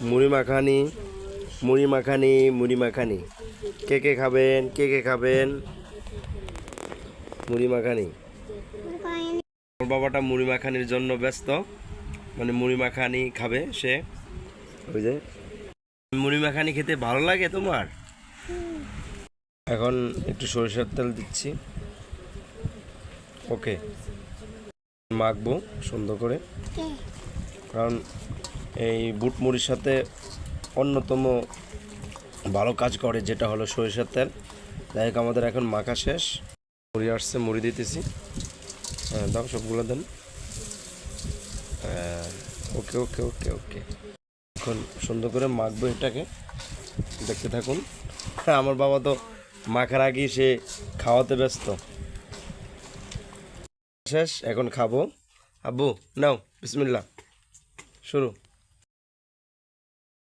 মুড়ি মাখানি, মুড়ি মাখানি, মুড়ি মাখানি। কে কে খাবেন? কে কে খাবেন? মুড়ি মাখানি। ওর বাবাটা মুড়ি মাখানির জন্য ব্যস্ত, মানে মুড়ি মাখানি খাবে সে। ওই যে মুড়ি মাখানি খেতে ভালো লাগে তোমার? এখন একটু সরিষার তেল দিচ্ছি। ওকে, মাখবো সুন্দর করে, কারণ এই বুট মুড়ির সাথে অন্যতম ভালো কাজ করে যেটা হলো সরিষার তেল। যাই হোক, আমাদের এখন মাখা শেষ। মুড়ি আসছে, মুড়ি দিতেছি। হ্যাঁ দাও, সবগুলো দেন। ওকে ওকে ওকে ওকে। এখন সুন্দর করে মাখবো এটাকে, দেখতে থাকুন। আমার বাবা তো মাখার আগেই সে খাওয়াতে ব্যস্ত। শেষ, এখন খাবো। আব্বু নাও, বিসমিল্লাহ, শুরু।